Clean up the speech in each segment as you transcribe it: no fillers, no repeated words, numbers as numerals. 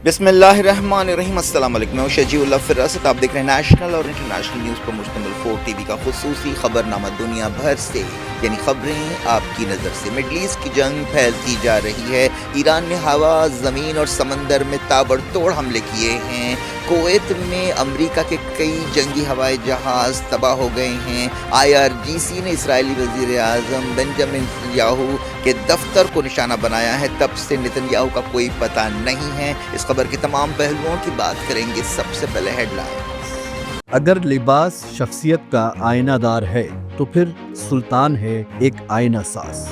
بسم اللہ الرحمن الرحیم۔ السلام علیکم، میں شجیع اللہ فراست، آپ دیکھ رہے ہیں نیشنل اور انٹرنیشنل نیوز پر مشتمل 4 ٹی وی کا خصوصی خبرنامہ دنیا بھر سے، یعنی خبریں آپ کی نظر سے۔ مڈل ایسٹ کی جنگ پھیلتی جا رہی ہے۔ ایران نے ہوا، زمین اور سمندر میں تابڑ توڑ حملے کیے ہیں۔ کویت میں امریکہ کے کئی جنگی ہوائی جہاز تباہ ہو گئے ہیں۔ IRGC نے اسرائیلی وزیر اعظم بنجامن نتنیاہو کے دفتر کو نشانہ بنایا ہے۔ تب سے نتنیاہو کا کوئی پتہ نہیں ہے۔ اس خبر کے تمام پہلوؤں کی بات کریں گے۔ سب سے پہلے ہیڈ لائن۔ اگر لباس شخصیت کا آئینہ دار ہے تو پھر سلطان ہے ایک آئینہ ساز۔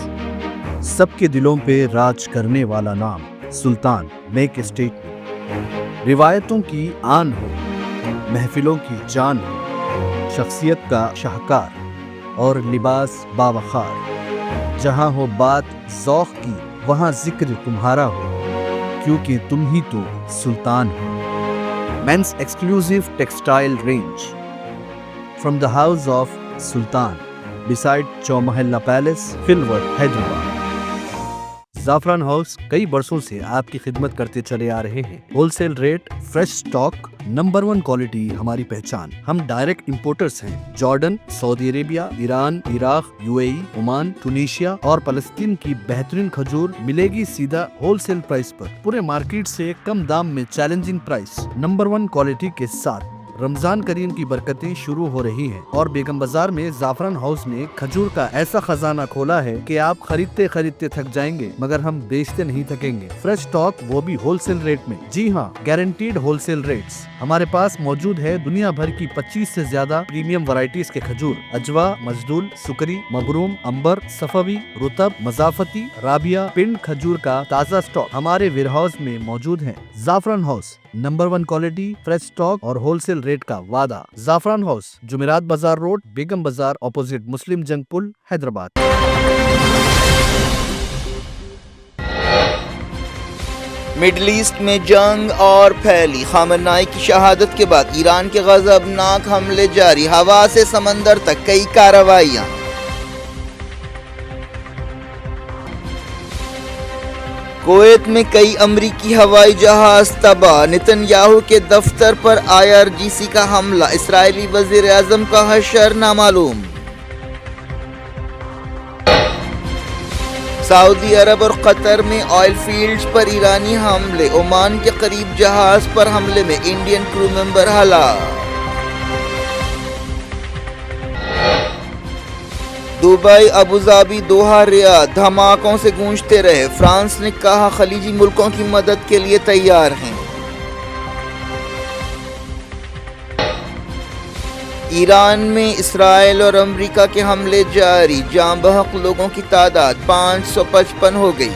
سب کے دلوں پہ راج کرنے والا نام سلطان، میک اسٹیٹمنٹ۔ روایتوں کی آن ہو، محفلوں کی جان ہو، شخصیت کا شاہکار اور لباس باوقار۔ جہاں ہو بات ذوق کی وہاں ذکر تمہارا ہو، کیونکہ تم ہی تو سلطان ہو۔ Men's exclusive textile range from the house of Sultan beside Chowmahalla Palace, Filwar, Hyderabad. زعفران ہاؤس کئی برسوں سے آپ کی خدمت کرتے چلے آ رہے ہیں۔ Wholesale rate, fresh stock, number 1 quality ہماری پہچان۔ ہم ڈائریکٹ امپورٹرز ہیں۔ جارڈن، سعودی عربیہ، ایران، عراق، UAE، عمان، ٹونیشیا اور فلسطین کی بہترین کھجور ملے گی سیدھا ہول سیل پرائس پر، پورے مارکیٹ سے کم دام میں چیلنجنگ پرائس، نمبر 1 کوالٹی کے ساتھ۔ رمضان کریم کی برکتیں شروع ہو رہی ہیں اور بیگم بازار میں زعفران ہاؤس نے کھجور کا ایسا خزانہ کھولا ہے کہ آپ خریدتے خریدتے تھک جائیں گے مگر ہم بیچتے نہیں تھکیں گے۔ فریش سٹاک، وہ بھی ہول سیل ریٹ میں۔ جی ہاں، گارنٹیڈ ہول سیل ریٹس۔ ہمارے پاس موجود ہے دنیا بھر کی 25 سے زیادہ پریمیم ورائٹیز کے کھجور، اجوا، مجدول، سکری، مبروم، امبر، صفوی، رطب، مضافتی، رابیہ، پنڈ کھجور کا تازہ سٹاک ہمارے ویئر ہاؤس میں موجود ہے۔ زعفران house, number 1 quality, fresh stock اور ہول سیل ریٹ کا وعدہ۔ زعفران ہاؤس، جمعرات بازار روڈ، بیگم بازار، اپوزٹ مسلم جنگ پل، حیدرآباد۔ مڈل ایسٹ میں جنگ اور پھیلی۔ خامنہئی کی شہادت کے بعد ایران کے غضبناک حملے جاری۔ ہوا سے سمندر تک کئی کارروائیاں۔ کویت میں کئی امریکی ہوائی جہاز تباہ۔ نتنیاہو کے دفتر پر IRGC کا حملہ۔ اسرائیلی وزیر اعظم کا حشر نامعلوم۔ سعودی عرب اور قطر میں آئل فیلڈز پر ایرانی حملے۔ عمان کے قریب جہاز پر حملے میں انڈین کرو ممبر ہلاک۔ دبئی، ابوظہبی، دوحہ، ریاض دھماکوں سے گونجتے رہے۔ فرانس نے کہا خلیجی ملکوں کی مدد کے لیے تیار ہیں۔ ایران میں اسرائیل اور امریکہ کے حملے جاری۔ جاں بحق لوگوں کی تعداد 555 ہو گئی۔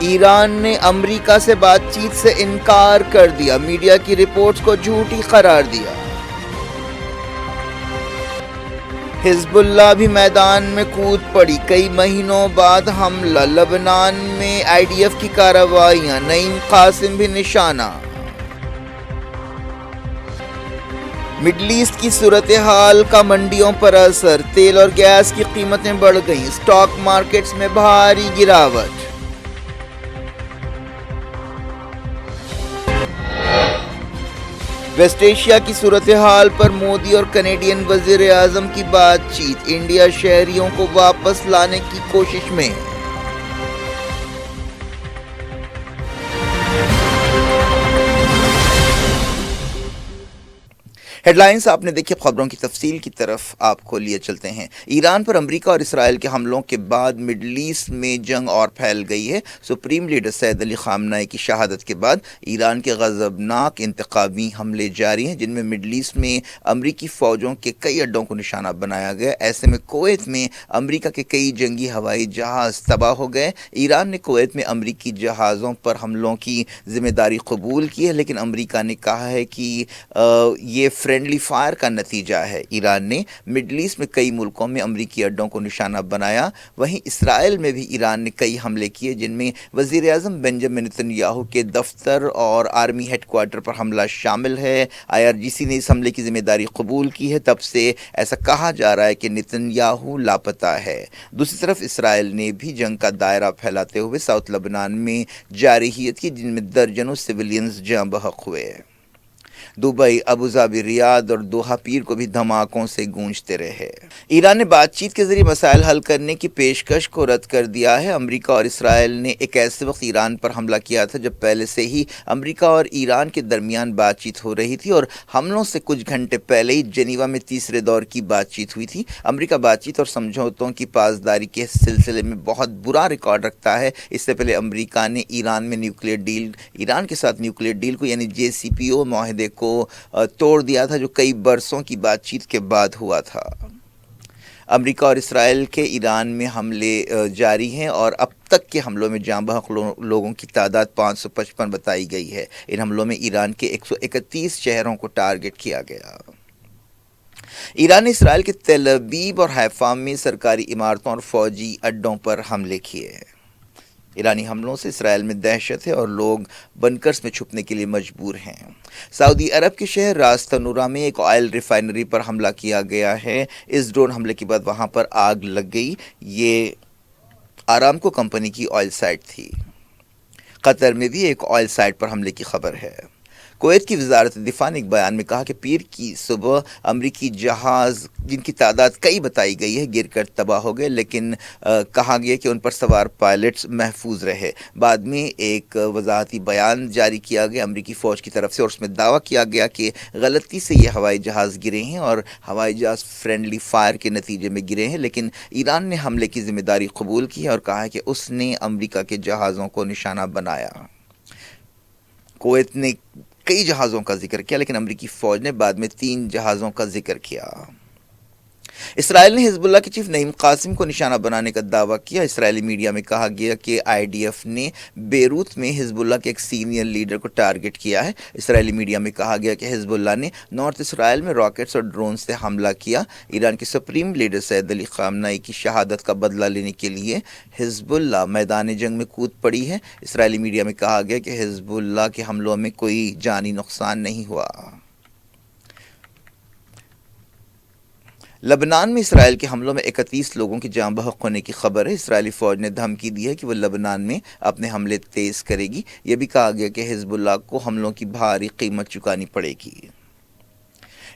ایران نے امریکہ سے بات چیت سے انکار کر دیا۔ میڈیا کی رپورٹس کو جھوٹی قرار دیا۔ حزب اللہ بھی میدان میں کود پڑی۔ کئی مہینوں بعد حملہ۔ لبنان میں IDF کی کارروائیاں۔ نعیم قاسم بھی نشانہ۔ مڈل ایسٹ کی صورتحال کا منڈیوں پر اثر۔ تیل اور گیس کی قیمتیں بڑھ گئیں۔ اسٹاک مارکیٹس میں بھاری گراوٹ۔ ویسٹ ایشیا کی صورتحال پر مودی اور کینیڈین وزیر اعظم کی بات چیت۔ انڈیا شہریوں کو واپس لانے کی کوشش میں۔ ہیڈ لائنز آپ نے دیکھی، خبروں کی تفصیل کی طرف آپ کو لیے چلتے ہیں۔ ایران پر امریکہ اور اسرائیل کے حملوں کے بعد مڈل ایسٹ میں جنگ اور پھیل گئی ہے۔ سپریم لیڈر سید علی خامنہئی کی شہادت کے بعد ایران کے غضبناک انتقامی حملے جاری ہیں، جن میں مڈل ایسٹ میں امریکی فوجوں کے کئی اڈوں کو نشانہ بنایا گیا۔ ایسے میں کویت میں امریکہ کے کئی جنگی ہوائی جہاز تباہ ہو گئے۔ ایران نے کویت میں امریکی جہازوں پر حملوں کی ذمہ داری قبول کی ہے، لیکن امریکہ نے کہا ہے کہ یہ فرینڈلی فائر کا نتیجہ ہے۔ ایران نے مڈل ایسٹ میں کئی ملکوں میں امریکی اڈوں کو نشانہ بنایا، وہیں اسرائیل میں بھی ایران نے کئی حملے کیے جن میں وزیر اعظم بنجامن نیتن یاہو کے دفتر اور آرمی ہیڈ کوارٹر پر حملہ شامل ہے۔ IRGC نے اس حملے کی ذمہ داری قبول کی ہے، تب سے ایسا کہا جا رہا ہے کہ نیتن یاہو لاپتہ ہے۔ دوسری طرف اسرائیل نے بھی جنگ کا دائرہ پھیلاتے ہوئے ساؤتھ لبنان میں جارحیت کی جن میں درجنوں سویلینز جاں بحق ہوئے۔ دبئی، ابوظہبی، ریاض اور دوحہ پیر کو بھی دھماکوں سے گونجتے رہے۔ ایران نے بات چیت کے ذریعے مسائل حل کرنے کی پیشکش کو رد کر دیا ہے۔ امریکہ اور اسرائیل نے ایک ایسے وقت ایران پر حملہ کیا تھا جب پہلے سے ہی امریکہ اور ایران کے درمیان بات چیت ہو رہی تھی، اور حملوں سے کچھ گھنٹے پہلے ہی جنیوا میں تیسرے دور کی بات چیت ہوئی تھی۔ امریکہ بات چیت اور سمجھوتوں کی پاسداری کے سلسلے میں بہت برا ریکارڈ رکھتا ہے۔ اس سے پہلے امریکہ نے ایران کے ساتھ نیوکلیئر ڈیل کو یعنی JCPOA معاہدے کو توڑ دیا تھا، جو کئی برسوں کی بات چیت کے بعد ہوا تھا۔ امریکہ اور اسرائیل کے ایران میں حملے جاری ہیں اور اب تک کے حملوں میں جاں بحق لوگوں کی تعداد 555 بتائی گئی ہے۔ ان حملوں میں ایران کے 131 شہروں کو ٹارگٹ کیا گیا۔ ایران نے اسرائیل کے تل ابیب اور حیفا میں سرکاری عمارتوں اور فوجی اڈوں پر حملے کیے ہیں۔ ایرانی حملوں سے اسرائیل میں دہشت ہے اور لوگ بنکرز میں چھپنے کے لیے مجبور ہیں۔ سعودی عرب کے شہر راس تنورہ میں ایک آئل ریفائنری پر حملہ کیا گیا ہے۔ اس ڈرون حملے کے بعد وہاں پر آگ لگ گئی۔ یہ آرامکو کمپنی کی آئل سائٹ تھی۔ قطر میں بھی ایک آئل سائٹ پر حملے کی خبر ہے۔ کویت کی وزارت دفاع نے ایک بیان میں کہا کہ پیر کی صبح امریکی جہاز جن کی تعداد کئی بتائی گئی ہے گر کر تباہ ہو گئے، لیکن کہا گیا کہ ان پر سوار پائلٹس محفوظ رہے۔ بعد میں ایک وضاحتی بیان جاری کیا گیا امریکی فوج کی طرف سے، اور اس میں دعویٰ کیا گیا کہ غلطی سے یہ ہوائی جہاز گرے ہیں اور ہوائی جہاز فرینڈلی فائر کے نتیجے میں گرے ہیں، لیکن ایران نے حملے کی ذمہ داری قبول کی ہے اور کہا ہے کہ اس نے امریکہ کے جہازوں کو نشانہ بنایا۔ کویت نے کئی جہازوں کا ذکر کیا، لیکن امریکی فوج نے بعد میں 3 جہازوں کا ذکر کیا۔ اسرائیل نے حزب اللہ کے چیف نعیم قاسم کو نشانہ بنانے کا دعویٰ کیا۔ اسرائیلی میڈیا میں کہا گیا کہ IDF نے بیروت میں حزب اللہ کے ایک سینئر لیڈر کو ٹارگٹ کیا ہے۔ اسرائیلی میڈیا میں کہا گیا کہ حزب اللہ نے نارتھ اسرائیل میں راکٹس اور ڈرون سے حملہ کیا۔ ایران کے سپریم لیڈر سید علی خامنہ ای کی شہادت کا بدلہ لینے کے لیے حزب اللہ میدان جنگ میں کود پڑی ہے۔ اسرائیلی میڈیا میں کہا گیا کہ حزب اللہ کے حملوں میں کوئی جانی نقصان نہیں ہوا۔ لبنان میں اسرائیل کے حملوں میں 31 لوگوں کی جاں بحق ہونے کی خبر ہے۔ اسرائیلی فوج نے دھمکی دی ہے کہ وہ لبنان میں اپنے حملے تیز کرے گی۔ یہ بھی کہا گیا کہ حزب اللہ کو حملوں کی بھاری قیمت چکانی پڑے گی۔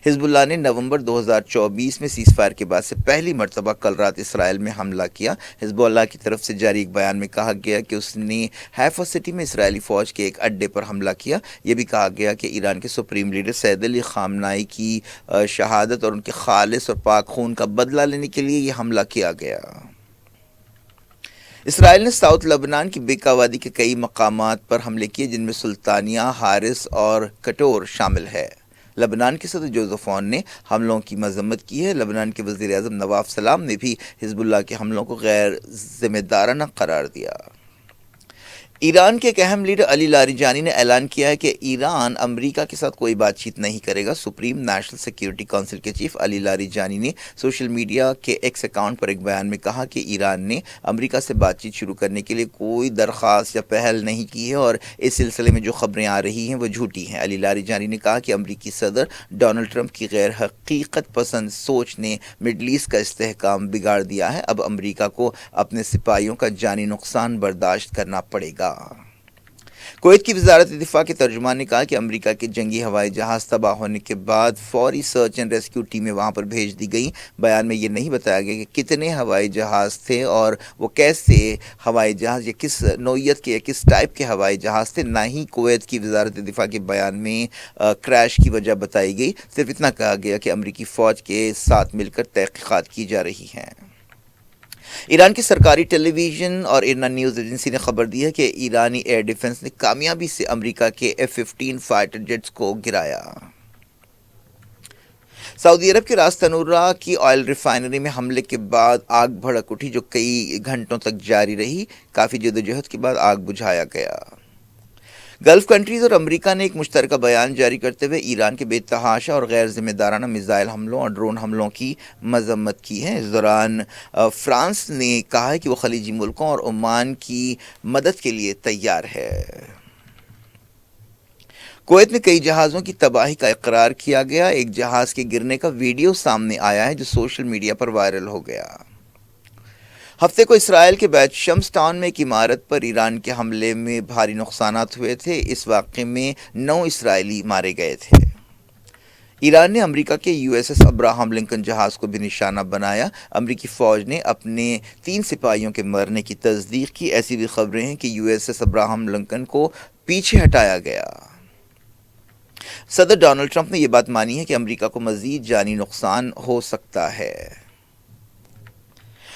حزب اللہ نے نومبر 2024 میں سیز فائر کے بعد سے پہلی مرتبہ کل رات اسرائیل میں حملہ کیا۔ حزب اللہ کی طرف سے جاری ایک بیان میں کہا گیا کہ اس نے حیفا سٹی میں اسرائیلی فوج کے ایک اڈے پر حملہ کیا۔ یہ بھی کہا گیا کہ ایران کے سپریم لیڈر سید علی خامنہ ای کی شہادت اور ان کے خالص اور پاک خون کا بدلہ لینے کے لیے یہ حملہ کیا گیا۔ اسرائیل نے ساؤتھ لبنان کی بیکا وادی کے کئی مقامات پر حملے کیے، جن میں سلطانیہ، حارس اور کٹور شامل ہے۔ لبنان کے صدر جوزف اون نے حملوں کی مذمت کی ہے۔ لبنان کے وزیر اعظم نواف سلام نے بھی حزب اللہ کے حملوں کو غیر ذمہ دارانہ قرار دیا۔ ایران کے ایک اہم لیڈر علی لاریجانی نے اعلان کیا ہے کہ ایران امریکہ کے ساتھ کوئی بات چیت نہیں کرے گا۔ سپریم نیشنل سیکیورٹی کونسل کے چیف علی لاریجانی نے سوشل میڈیا کے ایکس اکاؤنٹ پر ایک بیان میں کہا کہ ایران نے امریکہ سے بات چیت شروع کرنے کے لیے کوئی درخواست یا پہل نہیں کی ہے اور اس سلسلے میں جو خبریں آ رہی ہیں وہ جھوٹی ہیں۔ علی لاریجانی نے کہا کہ امریکی صدر ڈونلڈ ٹرمپ کی غیر حقیقت پسند سوچ نے مڈل ایسٹ کا استحکام بگاڑ دیا ہے۔ اب امریکہ کو اپنے سپاہیوں کا جانی نقصان برداشت کرنا پڑے گا۔ کویت کی وزارت دفاع کے ترجمان نے کہا کہ امریکہ کے جنگی ہوائی جہاز تباہ ہونے کے بعد فوری سرچ اینڈ ریسکیو ٹیمیں وہاں پر بھیج دی گئیں۔ بیان میں یہ نہیں بتایا گیا کہ کتنے ہوائی جہاز تھے اور وہ کیسے ہوائی جہاز یا کس نوعیت کے یا کس ٹائپ کے ہوائی جہاز تھے، نہ ہی کویت کی وزارت دفاع کے بیان میں کریش کی وجہ بتائی گئی۔ صرف اتنا کہا گیا کہ امریکی فوج کے ساتھ مل کر تحقیقات کی جا رہی ہیں۔ ایران کی سرکاری ٹیلی ویژن اور ایرنا نیوز ایجنسی نے خبر دی ہے کہ ایرانی ایئر ڈیفنس نے کامیابی سے امریکہ کے F-15 فائٹر جیٹس کو گرایا۔ سعودی عرب کے راس تنورہ کی آئل ریفائنری میں حملے کے بعد آگ بھڑک اٹھی جو کئی گھنٹوں تک جاری رہی۔ کافی جدوجہد کے بعد آگ بجھایا گیا۔ گلف کنٹریز اور امریکہ نے ایک مشترکہ بیان جاری کرتے ہوئے ایران کے بے تحاشا اور غیر ذمہ دارانہ میزائل حملوں اور ڈرون حملوں کی مذمت کی ہے۔ اس دوران فرانس نے کہا ہے کہ وہ خلیجی ملکوں اور عمان کی مدد کے لیے تیار ہے۔ کویت میں کئی جہازوں کی تباہی کا اقرار کیا گیا۔ ایک جہاز کے گرنے کا ویڈیو سامنے آیا ہے جو سوشل میڈیا پر وائرل ہو گیا۔ ہفتے کو اسرائیل کے بیت شمس ٹاؤن میں ایک عمارت پر ایران کے حملے میں بھاری نقصانات ہوئے تھے۔ اس واقعے میں 9 اسرائیلی مارے گئے تھے۔ ایران نے امریکہ کے USS ابراہم لنکن جہاز کو بھی نشانہ بنایا۔ امریکی فوج نے اپنے 3 سپاہیوں کے مرنے کی تصدیق کی۔ ایسی بھی خبریں ہیں کہ USS ابراہم لنکن کو پیچھے ہٹایا گیا۔ صدر ڈونلڈ ٹرمپ نے یہ بات مانی ہے کہ امریکہ کو مزید جانی نقصان ہو سکتا ہے۔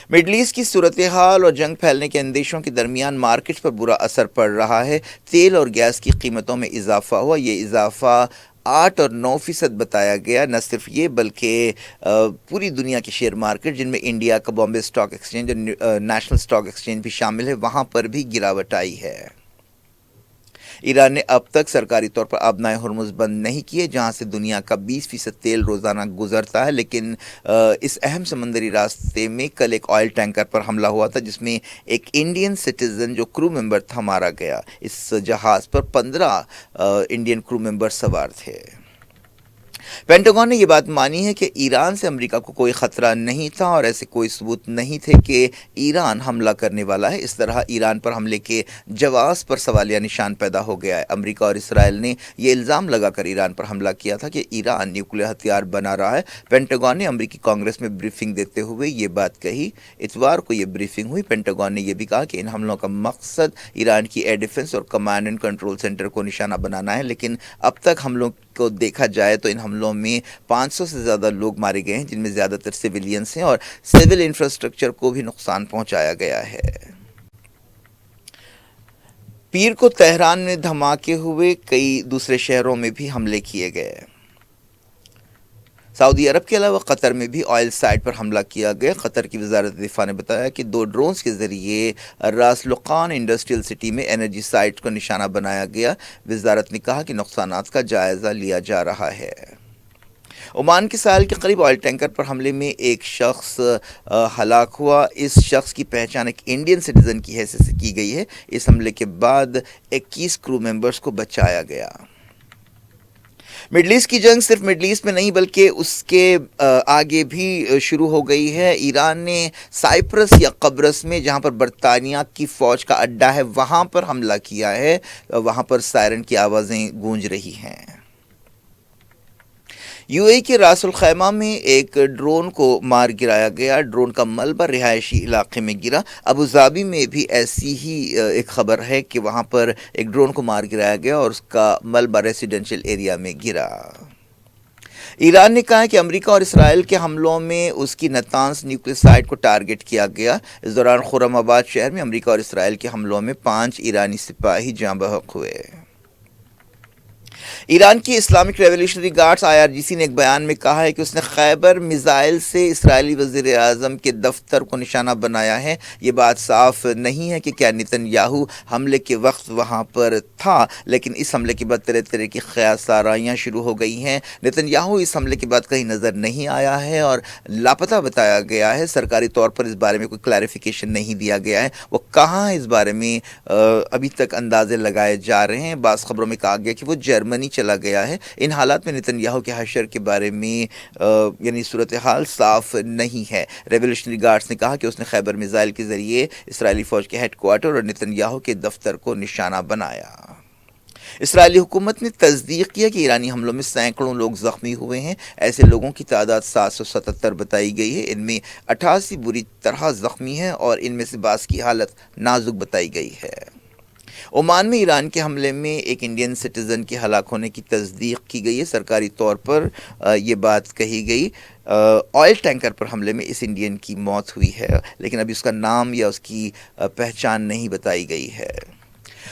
مڈل ایسٹ کی صورتحال اور جنگ پھیلنے کے اندیشوں کے درمیان مارکیٹس پر برا اثر پڑ رہا ہے۔ تیل اور گیس کی قیمتوں میں اضافہ ہوا۔ یہ اضافہ 8 اور 9% بتایا گیا۔ نہ صرف یہ بلکہ پوری دنیا کے شیئر مارکیٹ جن میں انڈیا کا بامبے اسٹاک ایکسچینج اور نیشنل اسٹاک ایکسچینج بھی شامل ہے، وہاں پر بھی گراوٹ آئی ہے۔ ایران نے اب تک سرکاری طور پر آبنائے ہرمز بند نہیں کیے جہاں سے دنیا کا 20% تیل روزانہ گزرتا ہے، لیکن اس اہم سمندری راستے میں کل ایک آئل ٹینکر پر حملہ ہوا تھا جس میں ایک انڈین سٹیزن جو کرو ممبر تھا مارا گیا۔ اس جہاز پر 15 انڈین کرو ممبر سوار تھے۔ پینٹاگون نے یہ بات مانی ہے کہ ایران سے امریکہ کو کوئی خطرہ نہیں تھا اور ایسے کوئی ثبوت نہیں تھے کہ ایران حملہ کرنے والا ہے۔ اس طرح ایران پر حملے کے جواز پر سوالیہ نشان پیدا ہو گیا ہے۔ امریکہ اور اسرائیل نے یہ الزام لگا کر ایران پر حملہ کیا تھا کہ ایران نیوکلیئر ہتھیار بنا رہا ہے۔ پینٹاگون نے امریکی کانگریس میں بریفنگ دیتے ہوئے یہ بات کہی۔ اتوار کو یہ بریفنگ ہوئی۔ پینٹاگون نے یہ بھی کہا کہ ان حملوں کا مقصد ایران کی ایئر ڈیفنس اور کمانڈ اینڈ کنٹرول سینٹر کو نشانہ بنانا ہے، لیکن اب تک حملوں کو دیکھا جائے تو ان حملوں میں 500 سے زیادہ لوگ مارے گئے ہیں جن میں زیادہ تر سویلینز ہیں اور سول انفراسٹرکچر کو بھی نقصان پہنچایا گیا ہے۔ پیر کو تہران میں دھماکے ہوئے، کئی دوسرے شہروں میں بھی حملے کیے گئے۔ سعودی عرب کے علاوہ قطر میں بھی آئل سائٹ پر حملہ کیا گیا۔ قطر کی وزارت دفاع نے بتایا کہ 2 ڈرونز کے ذریعے راس لقان انڈسٹریل سٹی میں انرجی سائٹ کو نشانہ بنایا گیا۔ وزارت نے کہا کہ نقصانات کا جائزہ لیا جا رہا ہے۔ عمان کے ساحل کے قریب آئل ٹینکر پر حملے میں ایک شخص ہلاک ہوا۔ اس شخص کی پہچان ایک انڈین سٹیزن کی حیثیت سے کی گئی ہے۔ اس حملے کے بعد 21 کرو ممبرز کو بچایا گیا۔ مڈل ایسٹ کی جنگ صرف مڈل ایسٹ میں نہیں بلکہ اس کے آگے بھی شروع ہو گئی ہے۔ ایران نے سائپرس یا قبرص میں جہاں پر برطانیہ کی فوج کا اڈا ہے وہاں پر حملہ کیا ہے۔ وہاں پر سائرن کی آوازیں گونج رہی ہیں۔ UAE کے راس الخیمہ میں ایک ڈرون کو مار گرایا گیا۔ ڈرون کا ملبہ رہائشی علاقے میں گرا۔ ابوظہبی میں بھی ایسی ہی ایک خبر ہے کہ وہاں پر ایک ڈرون کو مار گرایا گیا اور اس کا ملبہ ریزیڈنشل ایریا میں گرا۔ ایران نے کہا کہ امریکہ اور اسرائیل کے حملوں میں اس کی نتانز نیوکلیئر سائٹ کو ٹارگٹ کیا گیا۔ اس دوران خرم آباد شہر میں امریکہ اور اسرائیل کے حملوں میں 5 ایرانی سپاہی جاں بحق ہوئے۔ ایران کی اسلامک ریولیوشنری گارڈز IRGC نے ایک بیان میں کہا ہے کہ اس نے خیبر میزائل سے اسرائیلی وزیر اعظم کے دفتر کو نشانہ بنایا ہے۔ یہ بات صاف نہیں ہے کہ کیا نتن یاہو حملے کے وقت وہاں پر تھا، لیکن اس حملے کے بعد طرح طرح کی قیاس آرائیاں شروع ہو گئی ہیں۔ نتن یاہو اس حملے کے بعد کہیں نظر نہیں آیا ہے اور لاپتہ بتایا گیا ہے۔ سرکاری طور پر اس بارے میں کوئی کلیریفیکیشن نہیں دیا گیا ہے۔ وہ کہاں ہے اس بارے میں ابھی تک اندازے لگائے جا رہے ہیں۔ بعض خبروں میں کہا گیا کہ وہ جرمنی چلا گیا ہے۔ ان حالات میں نتن یاہو کے حشر کے بارے میں یعنی صورتحال صاف نہیں ہے۔ ریولیوشنری گارڈز نے کہا کہ اس نے خیبر میزائل کے ذریعے اسرائیلی فوج کے ہیڈ کوارٹر اور نتن یاہو کے دفتر کو نشانہ بنایا۔ اسرائیلی حکومت نے تصدیق کیا کہ ایرانی حملوں میں سینکڑوں لوگ زخمی ہوئے ہیں۔ ایسے لوگوں کی تعداد 777 بتائی گئی ہے۔ ان میں 88 بری طرح زخمی ہیں اور ان میں سے بعض کی حالت نازک بتائی گئی ہے۔ عمان میں ایران کے حملے میں ایک انڈین سٹیزن کے ہلاک ہونے کی تصدیق کی گئی ہے۔ سرکاری طور پر یہ بات کہی گئی۔ آئل ٹینکر پر حملے میں اس انڈین کی موت ہوئی ہے، لیکن ابھی اس کا نام یا اس کی پہچان نہیں بتائی گئی ہے۔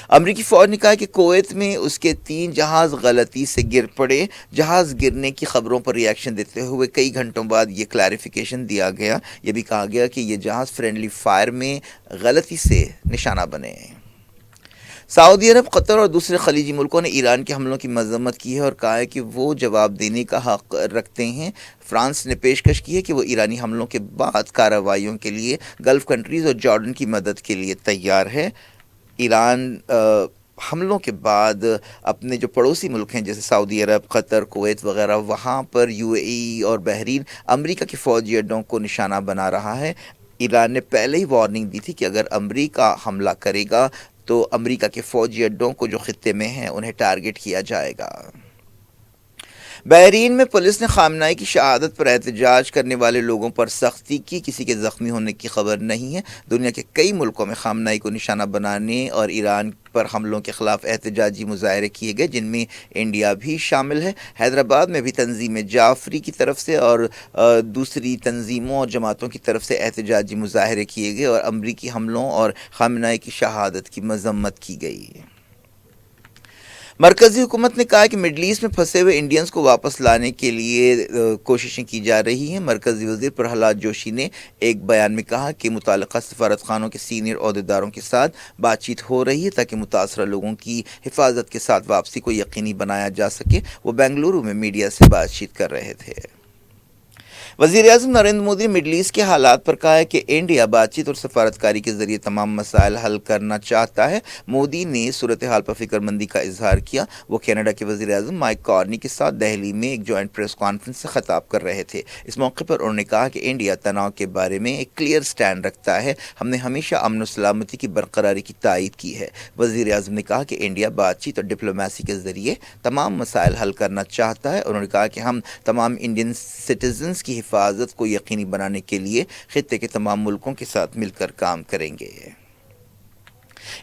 امریکی فوج نے کہا کہ کویت میں اس کے 3 جہاز غلطی سے گر پڑے۔ جہاز گرنے کی خبروں پر ری ایکشن دیتے ہوئے کئی گھنٹوں بعد یہ کلیریفیکیشن دیا گیا۔ یہ بھی کہا گیا کہ یہ جہاز فرینڈلی فائر میں غلطی سے نشانہ بنے۔ سعودی عرب، قطر اور دوسرے خلیجی ملکوں نے ایران کے حملوں کی مذمت کی ہے اور کہا ہے کہ وہ جواب دینے کا حق رکھتے ہیں۔ فرانس نے پیشکش کی ہے کہ وہ ایرانی حملوں کے بعد کارروائیوں کے لیے گلف کنٹریز اور جارڈن کی مدد کے لیے تیار ہے۔ ایران حملوں کے بعد اپنے جو پڑوسی ملک ہیں جیسے سعودی عرب، قطر، کویت وغیرہ، وہاں پر UAE اور بحرین امریکہ کے فوجی اڈوں کو نشانہ بنا رہا ہے۔ ایران نے پہلے ہی وارننگ دی تھی کہ اگر امریکہ حملہ کرے گا تو امریکہ کے فوجی اڈوں کو جو خطے میں ہیں انہیں ٹارگٹ کیا جائے گا۔ بحرین میں پولیس نے خامنہئی کی شہادت پر احتجاج کرنے والے لوگوں پر سختی کی، کسی کے زخمی ہونے کی خبر نہیں ہے۔ دنیا کے کئی ملکوں میں خامنہئی کو نشانہ بنانے اور ایران پر حملوں کے خلاف احتجاجی مظاہرے کیے گئے، جن میں انڈیا بھی شامل ہے۔ حیدرآباد میں بھی تنظیم جعفری کی طرف سے اور دوسری تنظیموں اور جماعتوں کی طرف سے احتجاجی مظاہرے کیے گئے اور امریکی حملوں اور خامنہئی کی شہادت کی مذمت کی گئی۔ مرکزی حکومت نے کہا کہ مڈل ایسٹ میں پھنسے ہوئے انڈینز کو واپس لانے کے لیے کوششیں کی جا رہی ہیں۔ مرکزی وزیر پرہلاد جوشی نے ایک بیان میں کہا کہ متعلقہ سفارت خانوں کے سینئر عہدیداروں کے ساتھ بات چیت ہو رہی ہے تاکہ متاثرہ لوگوں کی حفاظت کے ساتھ واپسی کو یقینی بنایا جا سکے۔ وہ بنگلورو میں میڈیا سے بات چیت کر رہے تھے۔ وزیر اعظم نریندر مودی نے مڈل ایسٹ کے حالات پر کہا ہے کہ انڈیا بات چیت اور سفارتکاری کے ذریعے تمام مسائل حل کرنا چاہتا ہے۔ مودی نے صورتحال پر فکر مندی کا اظہار کیا۔ وہ کینیڈا کے وزیر اعظم مائک کارنی کے ساتھ دہلی میں ایک جوائنٹ پریس کانفرنس سے خطاب کر رہے تھے۔ اس موقع پر انہوں نے کہا کہ انڈیا تناؤ کے بارے میں ایک کلیئر سٹینڈ رکھتا ہے۔ ہم نے ہمیشہ امن و سلامتی کی برقراری کی تائید کی ہے۔ وزیر اعظم نے کہا کہ انڈیا بات چیت اور ڈپلومیسی کے ذریعے تمام مسائل حل کرنا چاہتا ہے۔ انہوں نے کہا کہ ہم تمام انڈین سٹیزنز کی حفاظت کو یقینی بنانے کے لیے خطے کے تمام ملکوں کے ساتھ مل کر کام کریں گے۔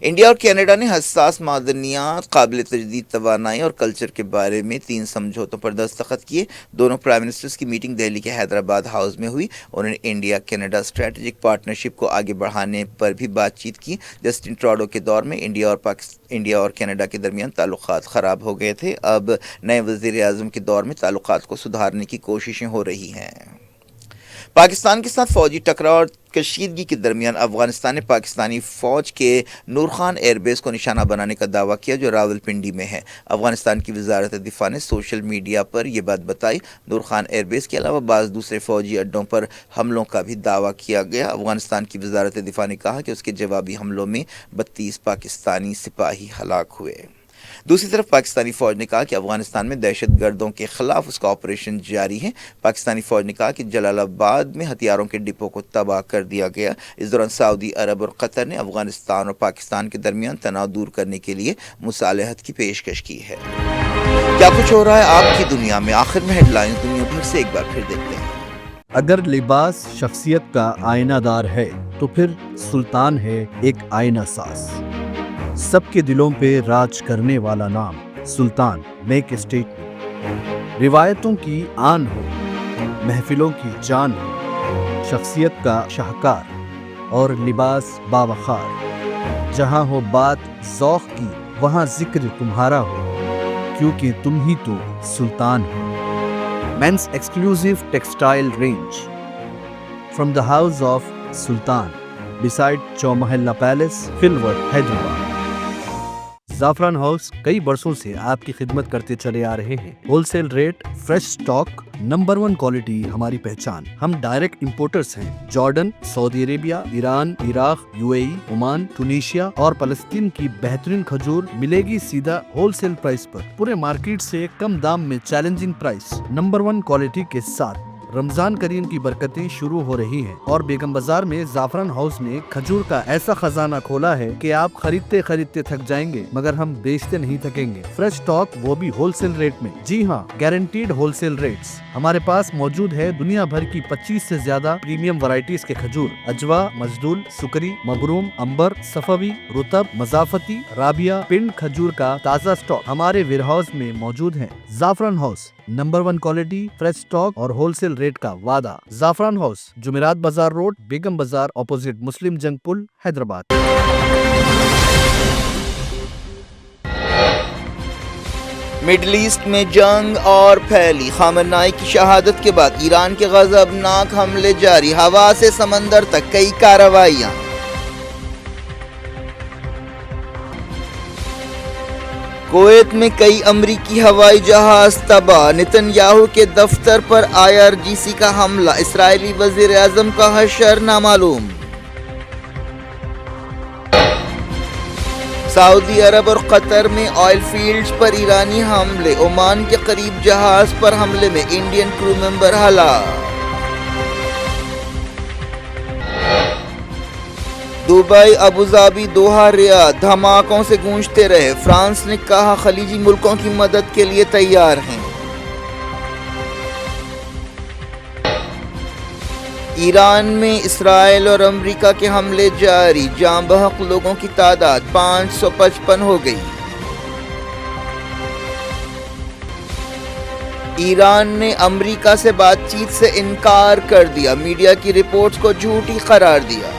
انڈیا اور کینیڈا نے حساس معدنیات، قابل تجدید توانائی اور کلچر کے بارے میں 3 سمجھوتوں پر دستخط کیے۔ دونوں پرائم منسٹرز کی میٹنگ دہلی کے حیدرآباد ہاؤس میں ہوئی۔ انہوں نے انڈیا کینیڈا اسٹریٹجک پارٹنرشپ کو آگے بڑھانے پر بھی بات چیت کی۔ جسٹن ٹراڈو کے دور میں انڈیا اور کینیڈا کے درمیان تعلقات خراب ہو گئے تھے۔ اب نئے وزیر اعظم کے دور میں تعلقات کو سدھارنے کی کوششیں ہو رہی ہیں۔ پاکستان کے ساتھ فوجی ٹکراؤ اور کشیدگی کے درمیان افغانستان نے پاکستانی فوج کے نور خان ایئر بیس کو نشانہ بنانے کا دعویٰ کیا جو راولپنڈی میں ہے۔ افغانستان کی وزارت دفاع نے سوشل میڈیا پر یہ بات بتائی۔ نور خان ایئر بیس کے علاوہ بعض دوسرے فوجی اڈوں پر حملوں کا بھی دعویٰ کیا گیا۔ افغانستان کی وزارت دفاع نے کہا کہ اس کے جوابی حملوں میں 32 پاکستانی سپاہی ہلاک ہوئے۔ دوسری طرف پاکستانی فوج نے کہا کہ افغانستان میں دہشت گردوں کے خلاف اس کا آپریشن جاری ہے۔ پاکستانی فوج نے کہا کہ جلال آباد میں ہتھیاروں کے ڈپو کو تباہ کر دیا گیا۔ اس دوران سعودی عرب اور قطر نے افغانستان اور پاکستان کے درمیان تناؤ دور کرنے کے لیے مصالحت کی پیشکش کی ہے۔ کیا کچھ ہو رہا ہے آپ کی دنیا میں؟ آخر میں ہیڈ لائنز دنیا بھر سے ایک بار پھر دیکھتے ہیں۔ اگر لباس شخصیت کا آئینہ دار ہے تو پھر سلطان ہے ایک آئینہ ساز۔ سب کے دلوں پہ راج کرنے والا نام سلطان میک اسٹیٹ۔ روایتوں کی آن ہو، محفلوں کی جان ہو، شخصیت کا شاہکار اور لباس باوقار۔ جہاں ہو بات ذوق کی وہاں ذکر تمہارا ہو، کیونکہ تم ہی تو سلطان ہو۔ Men's exclusive textile range from the house of Sultan beside Chowmahalla palace, floor, Hyderabad. Zafran house کئی برسوں سے آپ کی خدمت کرتے چلے آ رہے ہیں۔ Wholesale rate, fresh stock, number 1 quality ہماری پہچان۔ ہم ڈائریکٹ امپورٹرز ہیں۔ جارڈن، سعودی عربیہ، ایران، عراق، UAE، عمان، ٹونیشیا اور فلسطین کی بہترین کھجور ملے گی سیدھا ہول سیل پرائس پر، پورے مارکیٹ سے کم دام میں چیلنجنگ پرائس، نمبر 1 کوالٹی کے ساتھ۔ رمضان کریم کی برکتیں شروع ہو رہی ہیں اور بیگم بازار میں زعفران ہاؤس نے کھجور کا ایسا خزانہ کھولا ہے کہ آپ خریدتے خریدتے تھک جائیں گے مگر ہم بیچتے نہیں تھکیں گے۔ فریش سٹاک، وہ بھی ہول سیل ریٹ میں۔ جی ہاں، گارنٹیڈ ہول سیل ریٹس۔ ہمارے پاس موجود ہے دنیا بھر کی 25 سے زیادہ پریمیم ورائٹیز کے کھجور، اجوا، مجدول، سکری، مبروم، امبر، صفوی، رطب، مضافتی، رابعہ، پنڈ کھجور کا تازہ سٹاک ہمارے ویئر ہاؤس میں موجود ہے۔ زعفران house, number 1 quality, fresh stock اور ہول سیل ریٹ کا وعدہ۔ زعفران ہاؤس، جمعرات بازار روڈ، بیگم بازار، اپوزٹ مسلم جنگ پل، حیدرآباد۔ مڈل ایسٹ میں جنگ اور پھیلی، خامنہئی کی شہادت کے بعد ایران کے غضبناک حملے جاری، ہوا سے سمندر تک کئی کارروائیاں۔ کویت میں کئی امریکی ہوائی جہاز تباہ، نتن یاہو کے دفتر پر IRGC کا حملہ، اسرائیلی وزیر اعظم کا حشر نامعلوم۔ سعودی عرب اور قطر میں آئل فیلڈز پر ایرانی حملے، عمان کے قریب جہاز پر حملے میں انڈین کرو ممبر ہلاک۔ دبئی، ابوظہبی، دوحہ، ریاض دھماکوں سے گونجتے رہے۔ فرانس نے کہا خلیجی ملکوں کی مدد کے لیے تیار ہیں۔ ایران میں اسرائیل اور امریکہ کے حملے جاری، جاں بحق لوگوں کی تعداد 555 ہو گئی۔ ایران نے امریکہ سے بات چیت سے انکار کر دیا، میڈیا کی رپورٹس کو جھوٹی قرار دیا۔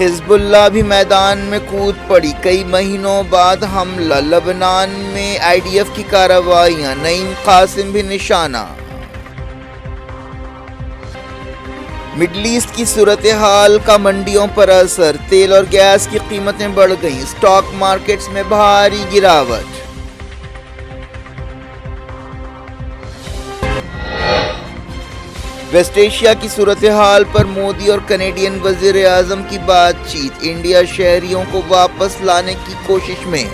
حزب اللہ بھی میدان میں کود پڑی، کئی مہینوں بعد حملہ، لبنان میں IDF کی کارروائیاں، نعیم قاسم بھی نشانہ۔ مڈل ایسٹ کی صورتحال کا منڈیوں پر اثر، تیل اور گیس کی قیمتیں بڑھ گئیں، اسٹاک مارکیٹس میں بھاری گراوٹ۔ ویسٹ ایشیا کی صورتحال پر مودی اور کینیڈین وزیر اعظم کی بات چیت، انڈیا شہریوں کو واپس لانے کی کوشش میں۔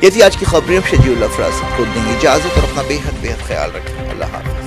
یہ تھی آج کی خبریں۔ شجیع اللہ فراست کو دیں گے اجازت اور اپنا بے حد خیال رکھیں۔ اللہ حافظ۔